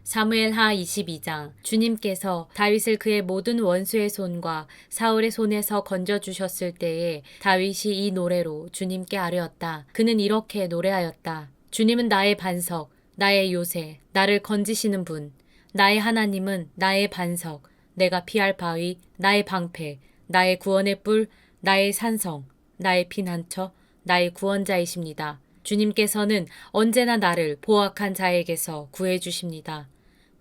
사무엘하 22장. 주님께서 다윗을 그의 모든 원수의 손과 사울의 손에서 건져주셨을 때에 다윗이 이 노래로 주님께 아뢰었다. 그는 이렇게 노래하였다. 주님은 나의 반석, 나의 요새, 나를 건지시는 분. 나의 하나님은 나의 반석, 내가 피할 바위, 나의 방패, 나의 구원의 뿔, 나의 산성, 나의 피난처, 나의 구원자이십니다. 주님께서는 언제나 나를 포악한 자에게서 구해주십니다.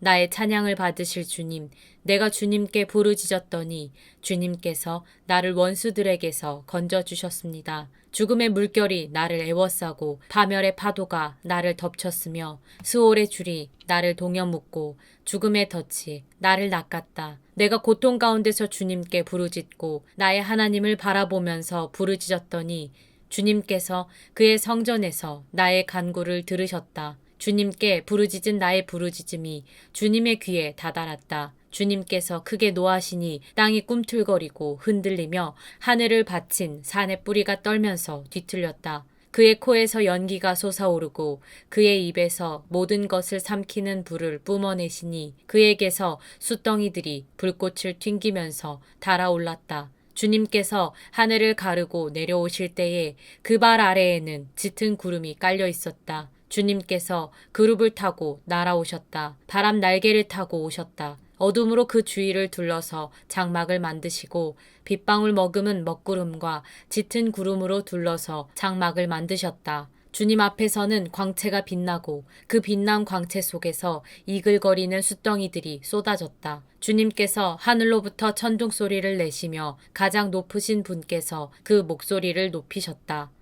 나의 찬양을 받으실 주님, 내가 주님께 부르짖었더니 주님께서 나를 원수들에게서 건져주셨습니다. 죽음의 물결이 나를 에워싸고 파멸의 파도가 나를 덮쳤으며 수월의 줄이 나를 동여묶고 죽음의 덫이 나를 낚았다. 내가 고통 가운데서 주님께 부르짖고 나의 하나님을 바라보면서 부르짖었더니 주님께서 그의 성전에서 나의 간구를 들으셨다. 주님께 부르짖은 나의 부르짖음이 주님의 귀에 다다랐다. 주님께서 크게 노하시니 땅이 꿈틀거리고 흔들리며 하늘을 받친 산의 뿌리가 떨면서 뒤틀렸다. 그의 코에서 연기가 솟아오르고 그의 입에서 모든 것을 삼키는 불을 뿜어내시니 그에게서 숯덩이들이 불꽃을 튕기면서 달아올랐다. 주님께서 하늘을 가르고 내려오실 때에 그 발 아래에는 짙은 구름이 깔려 있었다. 주님께서 그룹을 타고 날아오셨다. 바람 날개를 타고 오셨다. 어둠으로 그 주위를 둘러서 장막을 만드시고 빗방울 머금은 먹구름과 짙은 구름으로 둘러서 장막을 만드셨다. 주님 앞에서는 광채가 빛나고 그 빛난 광채 속에서 이글거리는 숫덩이들이 쏟아졌다. 주님께서 하늘로부터 천둥 소리를 내시며 가장 높으신 분께서 그 목소리를 높이셨다.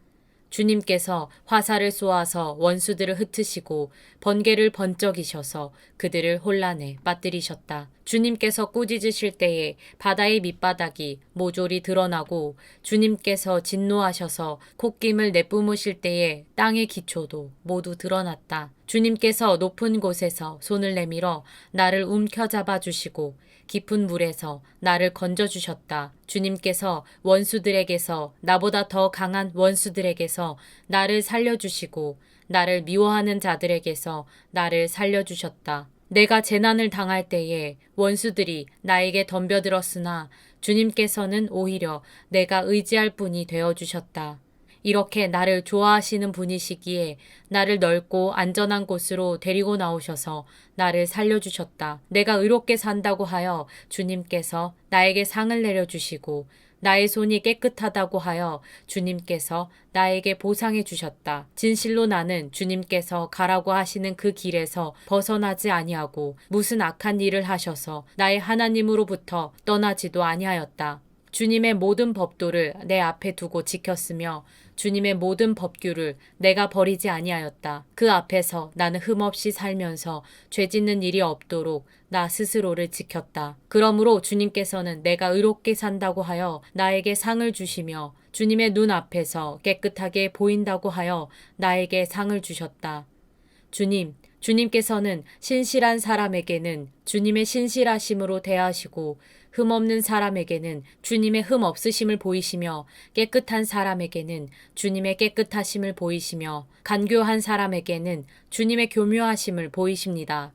주님께서 화살을 쏘아서 원수들을 흩으시고 번개를 번쩍이셔서 그들을 혼란에 빠뜨리셨다. 주님께서 꾸짖으실 때에 바다의 밑바닥이 모조리 드러나고 주님께서 진노하셔서 콧김을 내뿜으실 때에 땅의 기초도 모두 드러났다. 주님께서 높은 곳에서 손을 내밀어 나를 움켜잡아 주시고 깊은 물에서 나를 건져주셨다. 주님께서 원수들에게서 나보다 더 강한 원수들에게서 나를 살려주시고 나를 미워하는 자들에게서 나를 살려주셨다. 내가 재난을 당할 때에 원수들이 나에게 덤벼들었으나 주님께서는 오히려 내가 의지할 분이 되어주셨다. 이렇게 나를 좋아하시는 분이시기에 나를 넓고 안전한 곳으로 데리고 나오셔서 나를 살려주셨다. 내가 의롭게 산다고 하여 주님께서 나에게 상을 내려주시고 나의 손이 깨끗하다고 하여 주님께서 나에게 보상해 주셨다. 진실로 나는 주님께서 가라고 하시는 그 길에서 벗어나지 아니하고 무슨 악한 일을 하셔서 나의 하나님으로부터 떠나지도 아니하였다. 주님의 모든 법도를 내 앞에 두고 지켰으며 주님의 모든 법규를 내가 버리지 아니하였다. 그 앞에서 나는 흠없이 살면서 죄 짓는 일이 없도록 나 스스로를 지켰다. 그러므로 주님께서는 내가 의롭게 산다고 하여 나에게 상을 주시며 주님의 눈 앞에서 깨끗하게 보인다고 하여 나에게 상을 주셨다. 주님께서는 신실한 사람에게는 주님의 신실하심으로 대하시고 흠없는 사람에게는 주님의 흠 없으심을 보이시며 깨끗한 사람에게는 주님의 깨끗하심을 보이시며 간교한 사람에게는 주님의 교묘하심을 보이십니다.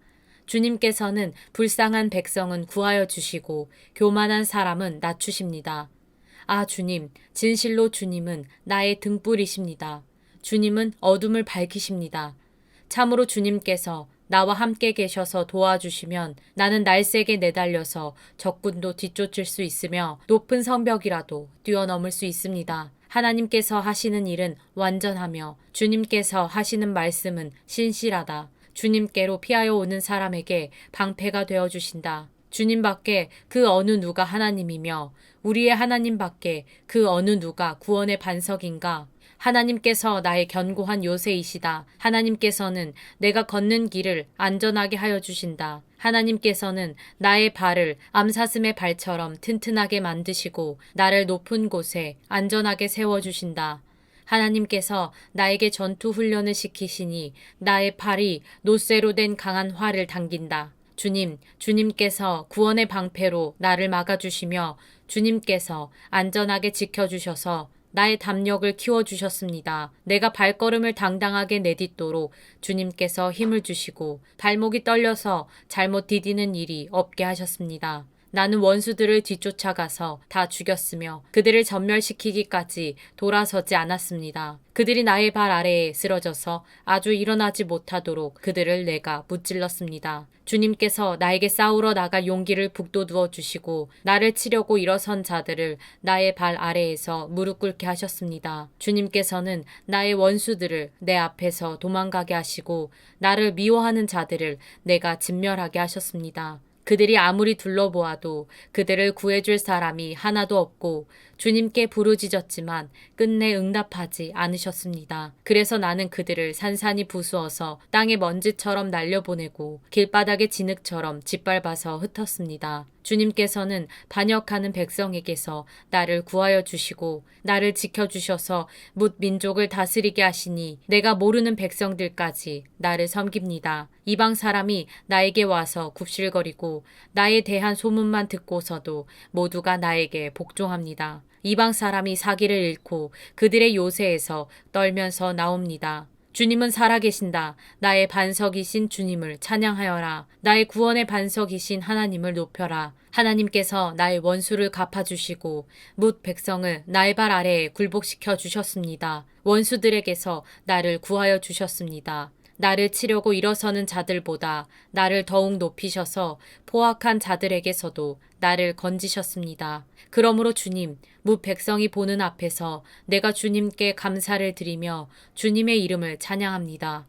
주님께서는 불쌍한 백성은 구하여 주시고 교만한 사람은 낮추십니다. 아, 주님, 진실로 주님은 나의 등불이십니다. 주님은 어둠을 밝히십니다. 참으로 주님께서 나와 함께 계셔서 도와주시면 나는 날쌔게 내달려서 적군도 뒤쫓을 수 있으며 높은 성벽이라도 뛰어넘을 수 있습니다. 하나님께서 하시는 일은 완전하며 주님께서 하시는 말씀은 신실하다. 주님께로 피하여 오는 사람에게 방패가 되어주신다. 주님 밖에 그 어느 누가 하나님이며 우리의 하나님 밖에 그 어느 누가 구원의 반석인가? 하나님께서 나의 견고한 요새이시다. 하나님께서는 내가 걷는 길을 안전하게 하여 주신다. 하나님께서는 나의 발을 암사슴의 발처럼 튼튼하게 만드시고 나를 높은 곳에 안전하게 세워주신다. 하나님께서 나에게 전투 훈련을 시키시니 나의 팔이 노쇠로 된 강한 활을 당긴다. 주님께서 구원의 방패로 나를 막아주시며 주님께서 안전하게 지켜주셔서 나의 담력을 키워주셨습니다. 내가 발걸음을 당당하게 내딛도록 주님께서 힘을 주시고 발목이 떨려서 잘못 디디는 일이 없게 하셨습니다. 나는 원수들을 뒤쫓아가서 다 죽였으며 그들을 전멸시키기까지 돌아서지 않았습니다. 그들이 나의 발 아래에 쓰러져서 아주 일어나지 못하도록 그들을 내가 무찔렀습니다. 주님께서 나에게 싸우러 나갈 용기를 북돋워 주시고 나를 치려고 일어선 자들을 나의 발 아래에서 무릎 꿇게 하셨습니다. 주님께서는 나의 원수들을 내 앞에서 도망가게 하시고 나를 미워하는 자들을 내가 진멸하게 하셨습니다. 그들이 아무리 둘러보아도 그들을 구해줄 사람이 하나도 없고 주님께 부르짖었지만 끝내 응답하지 않으셨습니다. 그래서 나는 그들을 산산이 부수어서 땅의 먼지처럼 날려보내고 길바닥의 진흙처럼 짓밟아서 흩었습니다. 주님께서는 반역하는 백성에게서 나를 구하여 주시고 나를 지켜주셔서 뭇 민족을 다스리게 하시니 내가 모르는 백성들까지 나를 섬깁니다. 이방 사람이 나에게 와서 굽실거리고 나에 대한 소문만 듣고서도 모두가 나에게 복종합니다. 이방 사람이 사기를 잃고 그들의 요새에서 떨면서 나옵니다. 주님은 살아계신다. 나의 반석이신 주님을 찬양하여라. 나의 구원의 반석이신 하나님을 높여라. 하나님께서 나의 원수를 갚아주시고 뭇 백성을 나의 발 아래에 굴복시켜 주셨습니다. 원수들에게서 나를 구하여 주셨습니다. 나를 치려고 일어서는 자들보다 나를 더욱 높이셔서 포악한 자들에게서도 나를 건지셨습니다. 그러므로 주님, 뭇 백성이 보는 앞에서 내가 주님께 감사를 드리며 주님의 이름을 찬양합니다.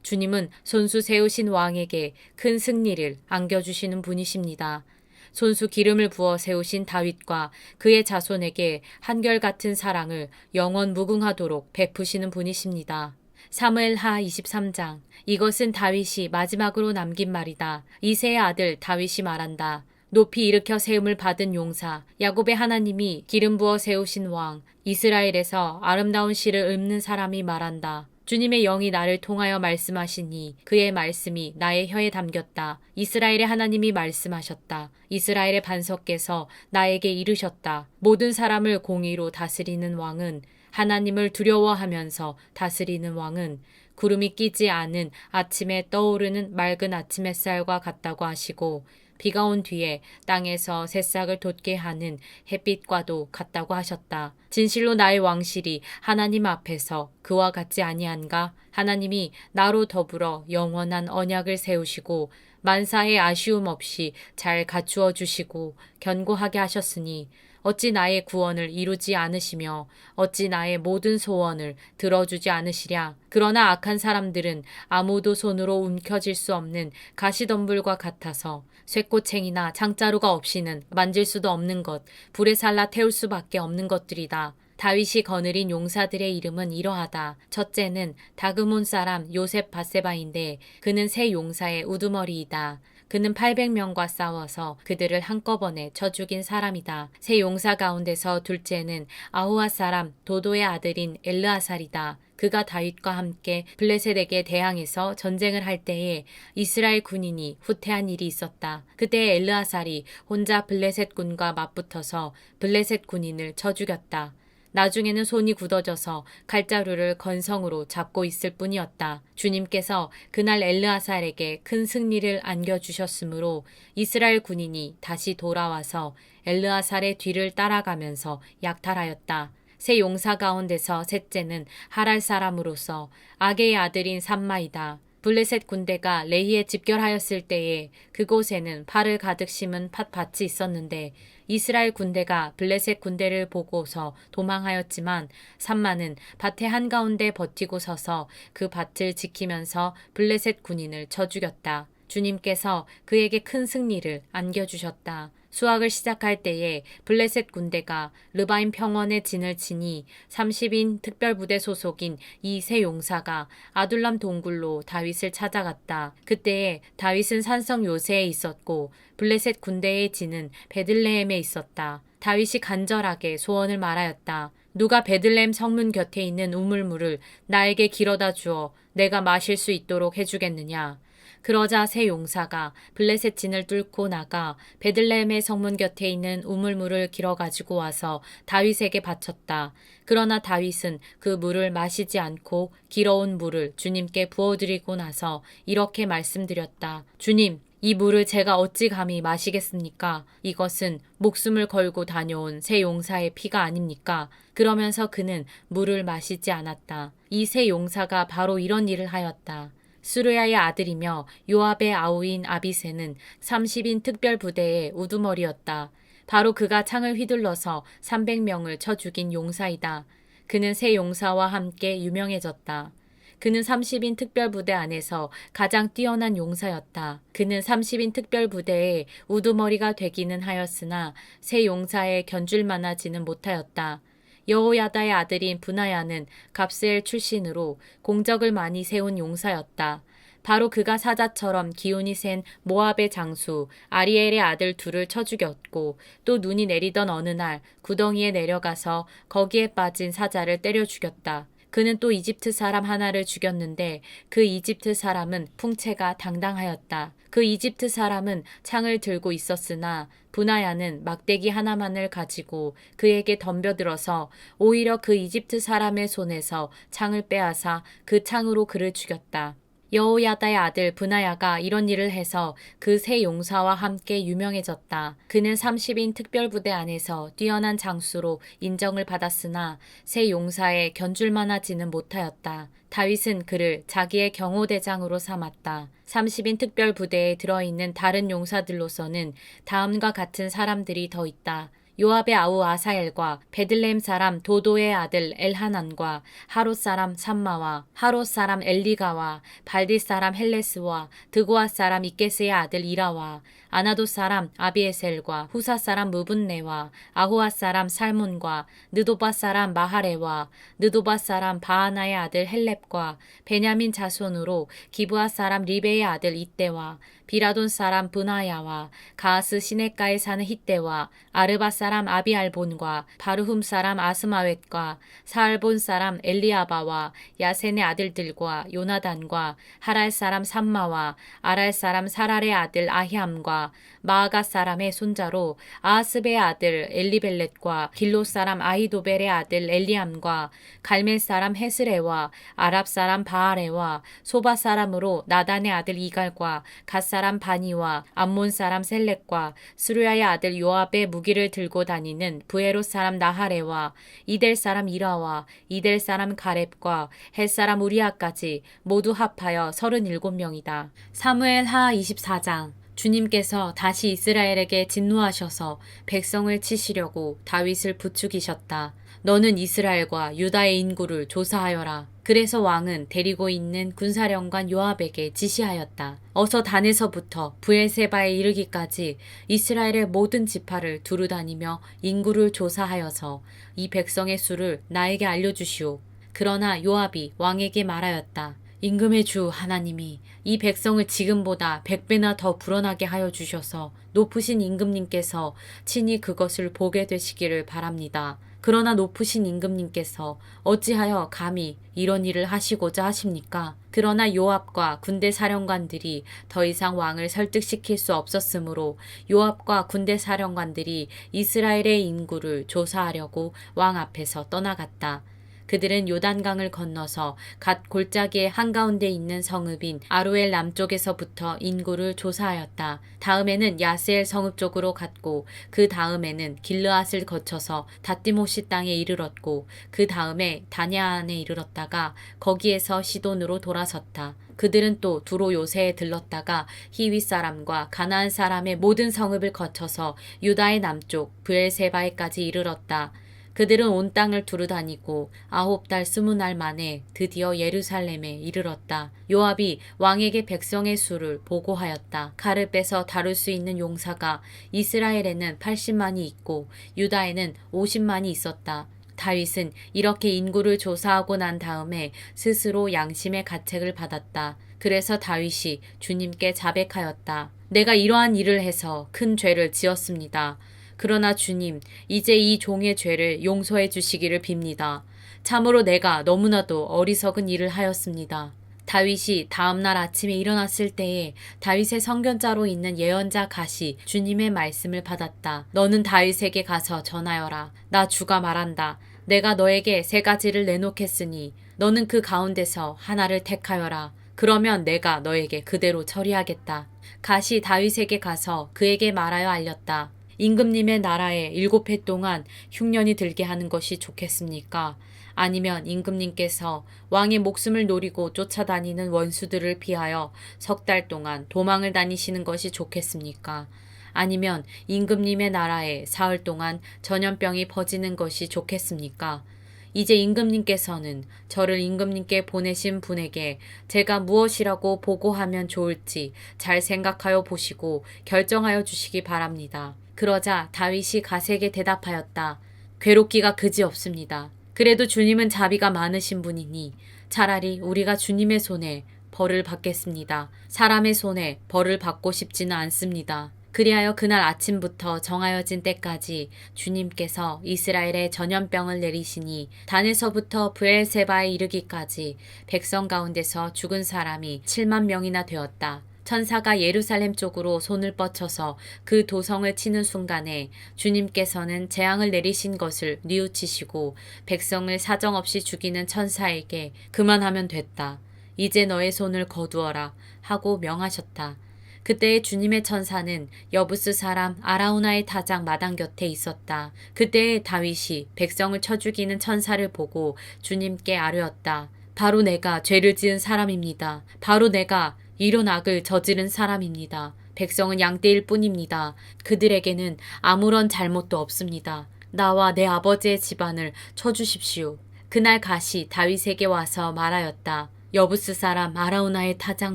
주님은 손수 세우신 왕에게 큰 승리를 안겨주시는 분이십니다. 손수 기름을 부어 세우신 다윗과 그의 자손에게 한결같은 사랑을 영원 무궁하도록 베푸시는 분이십니다. 사무엘하 23장. 이것은 다윗이 마지막으로 남긴 말이다. 이새의 아들 다윗이 말한다. 높이 일으켜 세움을 받은 용사, 야곱의 하나님이 기름 부어 세우신 왕, 이스라엘에서 아름다운 시를 읊는 사람이 말한다. 주님의 영이 나를 통하여 말씀하시니 그의 말씀이 나의 혀에 담겼다. 이스라엘의 하나님이 말씀하셨다. 이스라엘의 반석께서 나에게 이르셨다. 모든 사람을 공의로 다스리는 왕은, 하나님을 두려워하면서 다스리는 왕은 구름이 끼지 않은 아침에 떠오르는 맑은 아침 햇살과 같다고 하시고 비가 온 뒤에 땅에서 새싹을 돋게 하는 햇빛과도 같다고 하셨다. 진실로 나의 왕실이 하나님 앞에서 그와 같지 아니한가? 하나님이 나로 더불어 영원한 언약을 세우시고 만사의 아쉬움 없이 잘 갖추어 주시고 견고하게 하셨으니 어찌 나의 구원을 이루지 않으시며 어찌 나의 모든 소원을 들어주지 않으시랴. 그러나 악한 사람들은 아무도 손으로 움켜쥘 수 없는 가시덤불과 같아서 쇠꼬챙이나 장자루가 없이는 만질 수도 없는 것, 불에 살라 태울 수밖에 없는 것들이다. 다윗이 거느린 용사들의 이름은 이러하다. 첫째는 다그몬 사람 요셉 바세바인데 그는 세 용사의 우두머리이다. 그는 800명과 싸워서 그들을 한꺼번에 쳐 죽인 사람이다. 세 용사 가운데서 둘째는 아호와 사람 도도의 아들인 엘르아살이다. 그가 다윗과 함께 블레셋에게 대항해서 전쟁을 할 때에 이스라엘 군인이 후퇴한 일이 있었다. 그때 엘르아살이 혼자 블레셋 군과 맞붙어서 블레셋 군인을 쳐 죽였다. 나중에는 손이 굳어져서 칼자루를 건성으로 잡고 있을 뿐이었다. 주님께서 그날 엘르아살에게 큰 승리를 안겨주셨으므로 이스라엘 군인이 다시 돌아와서 엘르아살의 뒤를 따라가면서 약탈하였다. 세 용사 가운데서 셋째는 하랄 사람으로서 악의 아들인 삼마이다. 블레셋 군대가 레히에 집결하였을 때에 그곳에는 팔을 가득 심은 팥밭이 있었는데 이스라엘 군대가 블레셋 군대를 보고서 도망하였지만 삼마는 밭의 한가운데 버티고 서서 그 밭을 지키면서 블레셋 군인을 쳐 죽였다. 주님께서 그에게 큰 승리를 안겨주셨다. 수확을 시작할 때에 블레셋 군대가 르바임 평원에 진을 치니 30인 특별부대 소속인 이 세 용사가 아둘람 동굴로 다윗을 찾아갔다. 그때에 다윗은 산성 요새에 있었고 블레셋 군대의 진은 베들레헴에 있었다. 다윗이 간절하게 소원을 말하였다. 누가 베들레헴 성문 곁에 있는 우물물을 나에게 길어다 주어 내가 마실 수 있도록 해주겠느냐. 그러자 새 용사가 블레셋 진을 뚫고 나가 베들레헴의 성문 곁에 있는 우물물을 길어 가지고 와서 다윗에게 바쳤다. 그러나 다윗은 그 물을 마시지 않고 길어온 물을 주님께 부어드리고 나서 이렇게 말씀드렸다. 주님, 이 물을 제가 어찌 감히 마시겠습니까? 이것은 목숨을 걸고 다녀온 새 용사의 피가 아닙니까? 그러면서 그는 물을 마시지 않았다. 이 새 용사가 바로 이런 일을 하였다. 수르야의 아들이며 요압의 아우인 아비새는 30인 특별부대의 우두머리였다. 바로 그가 창을 휘둘러서 300명을 쳐 죽인 용사이다. 그는 새 용사와 함께 유명해졌다. 그는 30인 특별부대 안에서 가장 뛰어난 용사였다. 그는 30인 특별부대의 우두머리가 되기는 하였으나 새 용사에 견줄 만하지는 못하였다. 여호야다의 아들인 브나야는 갑스엘 출신으로 공적을 많이 세운 용사였다. 바로 그가 사자처럼 기운이 센 모압의 장수 아리엘의 아들 둘을 쳐 죽였고 또 눈이 내리던 어느 날 구덩이에 내려가서 거기에 빠진 사자를 때려 죽였다. 그는 또 이집트 사람 하나를 죽였는데 그 이집트 사람은 풍채가 당당하였다. 그 이집트 사람은 창을 들고 있었으나 브나야는 막대기 하나만을 가지고 그에게 덤벼들어서 오히려 그 이집트 사람의 손에서 창을 빼앗아 그 창으로 그를 죽였다. 여호야다의 아들 브나야가 이런 일을 해서 그 새 용사와 함께 유명해졌다. 그는 30인 특별부대 안에서 뛰어난 장수로 인정을 받았으나 새 용사에 견줄만하지는 못하였다. 다윗은 그를 자기의 경호대장으로 삼았다. 30인 특별부대에 들어있는 다른 용사들로서는 다음과 같은 사람들이 더 있다. 요압의 아우 아사엘과 베들레헴 사람 도도의 아들 엘하난과 하롯 사람 삼마와 하롯 사람 엘리가와 발디 사람 헬레스와 드고아 사람 이게스의 아들 이라와 아나도 사람 아비에셀과 후사 사람 무분네와 아호아 사람 살문과 느도바 사람 마하레와 느도바 사람 바하나의 아들 헬렙과 베냐민 자손으로 기브아 사람 리베의 아들 이때와 비라돈 사람 브나야와 가하스 시내가에 사는 히때와 아르바 사람 아비알본과 바르훔 사람 아스마웻과 사알본 사람 엘리아바와 야센의 아들들과 요나단과 하랄 사람 삼마와 아랄 사람 사랄의 아들 아히암과 마아가 사람의 손자로 아하스베의 아들 엘리벨렛과 길로 사람 아히도벨의 아들 엘리암과 갈멜 사람 헤스레와 아랍 사람 바하레와 소바 사람으로 나단의 아들 이갈과 갓 사람 바니와 암몬 사람 셀렉과 스루야의 아들 요압의 무기를 들고 다니는 부에롯 사람 나하레와 이델 사람 이라와 이델 사람 가렙과 헷 사람 우리아까지 모두 합하여 37명이다. 사무엘 하 24장. 주님께서 다시 이스라엘에게 진노하셔서 백성을 치시려고 다윗을 부추기셨다. 너는 이스라엘과 유다의 인구를 조사하여라. 그래서 왕은 데리고 있는 군사령관 요압에게 지시하였다. 어서 단에서부터 브엘세바에 이르기까지 이스라엘의 모든 지파를 두루다니며 인구를 조사하여서 이 백성의 수를 나에게 알려주시오. 그러나 요압이 왕에게 말하였다. 임금의 주 하나님이 이 백성을 지금보다 100배나 더 불어나게 하여 주셔서 높으신 임금님께서 친히 그것을 보게 되시기를 바랍니다. 그러나 높으신 임금님께서 어찌하여 감히 이런 일을 하시고자 하십니까? 그러나 요압과 군대 사령관들이 더 이상 왕을 설득시킬 수 없었으므로 요압과 군대 사령관들이 이스라엘의 인구를 조사하려고 왕 앞에서 떠나갔다. 그들은 요단강을 건너서 갓 골짜기의 한가운데 있는 성읍인 아로엘 남쪽에서부터 인구를 조사하였다. 다음에는 야스엘 성읍 쪽으로 갔고 그 다음에는 길르앗을 거쳐서 다띠모시 땅에 이르렀고 그 다음에 다냐안에 이르렀다가 거기에서 시돈으로 돌아섰다. 그들은 또 두로 요새에 들렀다가 히위 사람과 가나안 사람의 모든 성읍을 거쳐서 유다의 남쪽 브엘세바에까지 이르렀다. 그들은 온 땅을 두루다니고 9달 20날 만에 드디어 예루살렘에 이르렀다. 요압이 왕에게 백성의 수를 보고하였다. 칼을 빼서 다룰 수 있는 용사가 이스라엘에는 80만이 있고 유다에는 50만이 있었다. 다윗은 이렇게 인구를 조사하고 난 다음에 스스로 양심의 가책을 받았다. 그래서 다윗이 주님께 자백하였다. 내가 이러한 일을 해서 큰 죄를 지었습니다. 그러나 주님, 이제 이 종의 죄를 용서해 주시기를 빕니다. 참으로 내가 너무나도 어리석은 일을 하였습니다. 다윗이 다음날 아침에 일어났을 때에 다윗의 성견자로 있는 예언자 갓이 주님의 말씀을 받았다. 너는 다윗에게 가서 전하여라. 나 주가 말한다. 내가 너에게 세 가지를 내놓겠으니 너는 그 가운데서 하나를 택하여라. 그러면 내가 너에게 그대로 처리하겠다. 갓이 다윗에게 가서 그에게 말하여 알렸다. 임금님의 나라에 7해 동안 흉년이 들게 하는 것이 좋겠습니까? 아니면 임금님께서 왕의 목숨을 노리고 쫓아다니는 원수들을 피하여 3달 동안 도망을 다니시는 것이 좋겠습니까? 아니면 임금님의 나라에 사흘 동안 전염병이 퍼지는 것이 좋겠습니까? 이제 임금님께서는 저를 임금님께 보내신 분에게 제가 무엇이라고 보고하면 좋을지 잘 생각하여 보시고 결정하여 주시기 바랍니다. 그러자 다윗이 갓에게 대답하였다. 괴롭기가 그지없습니다. 그래도 주님은 자비가 많으신 분이니 차라리 우리가 주님의 손에 벌을 받겠습니다. 사람의 손에 벌을 받고 싶지는 않습니다. 그리하여 그날 아침부터 정하여진 때까지 주님께서 이스라엘에 전염병을 내리시니 단에서부터 브엘세바에 이르기까지 백성 가운데서 죽은 사람이 7만 명이나 되었다. 천사가 예루살렘 쪽으로 손을 뻗쳐서 그 도성을 치는 순간에 주님께서는 재앙을 내리신 것을 뉘우치시고 백성을 사정없이 죽이는 천사에게 그만하면 됐다. 이제 너의 손을 거두어라 하고 명하셨다. 그때의 주님의 천사는 여부스 사람 아라우나의 타작 마당 곁에 있었다. 그때의 다윗이 백성을 쳐 죽이는 천사를 보고 주님께 아뢰었다. 바로 내가 죄를 지은 사람입니다. 바로 내가 이런 악을 저지른 사람입니다. 백성은 양떼일 뿐입니다. 그들에게는 아무런 잘못도 없습니다. 나와 내 아버지의 집안을 쳐주십시오. 그날 갓이 다윗에게 와서 말하였다. 여부스 사람 아라우나의 타작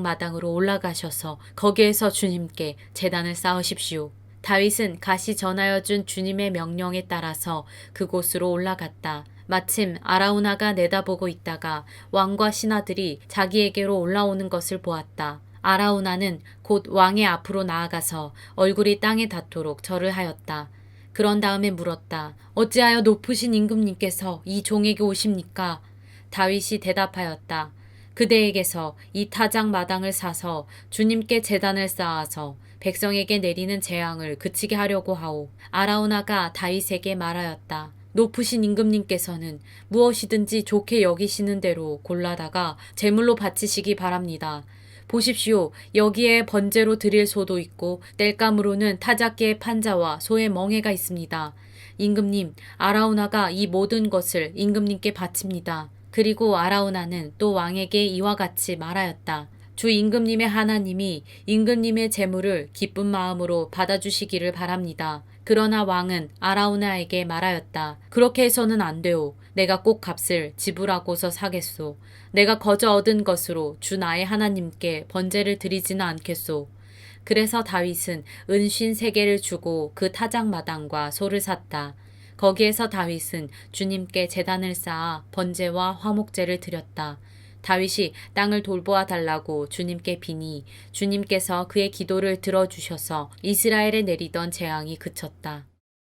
마당으로 올라가셔서 거기에서 주님께 제단을 쌓으십시오. 다윗은 갓이 전하여 준 주님의 명령에 따라서 그곳으로 올라갔다. 마침 아라우나가 내다보고 있다가 왕과 신하들이 자기에게로 올라오는 것을 보았다. 아라우나는 곧 왕의 앞으로 나아가서 얼굴이 땅에 닿도록 절을 하였다. 그런 다음에 물었다. 어찌하여 높으신 임금님께서 이 종에게 오십니까? 다윗이 대답하였다. 그대에게서 이 타작 마당을 사서 주님께 제단을 쌓아서 백성에게 내리는 재앙을 그치게 하려고 하오. 아라우나가 다윗에게 말하였다. 높으신 임금님께서는 무엇이든지 좋게 여기시는 대로 골라다가 제물로 바치시기 바랍니다. 보십시오. 여기에 번제로 드릴 소도 있고 땔감으로는 타작개의 판자와 소의 멍에가 있습니다. 임금님, 아라우나가 이 모든 것을 임금님께 바칩니다. 그리고 아라우나는 또 왕에게 이와 같이 말하였다. 주 임금님의 하나님이 임금님의 재물을 기쁜 마음으로 받아주시기를 바랍니다. 그러나 왕은 아라우나에게 말하였다. 그렇게 해서는 안 돼오. 내가 꼭 값을 지불하고서 사겠소. 내가 거저 얻은 것으로 주 나의 하나님께 번제를 드리지는 않겠소. 그래서 다윗은 은 53개를 주고 그 타작 마당과 소를 샀다. 거기에서 다윗은 주님께 제단을 쌓아 번제와 화목제를 드렸다. 다윗이 땅을 돌보아 달라고 주님께 비니 주님께서 그의 기도를 들어주셔서 이스라엘에 내리던 재앙이 그쳤다.